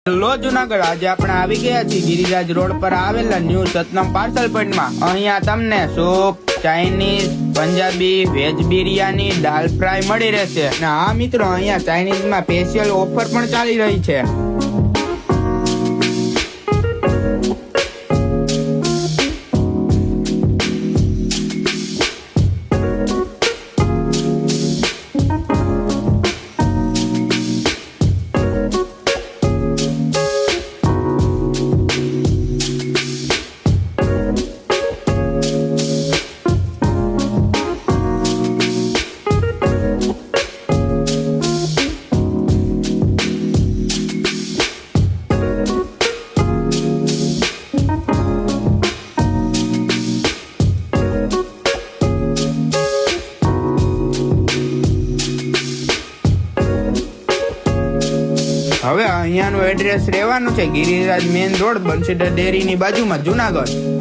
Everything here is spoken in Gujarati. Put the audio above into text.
હેલો જુનાગઢ, આજે આપણે આવી ગયા છીએ ગિરિરાજ રોડ પર આવેલા ન્યૂ સતનામ પાર્સલ પોઈન્ટમાં. અહીંયા તમને soup, Chinese, Punjabi, veg biryani, dal fry મળી રહેશે. અને હા મિત્રો, અહીંયા ચાઇનીઝમાં સ્પેશિયલ ઓફર પણ ચાલી રહી છે. હવે અહીંયાનું એડ્રેસ રહેવાનું છે ગિરિરાજ મેઇન રોડ, બંસીદર ડેરીની બાજુમાં, જુનાગઢ.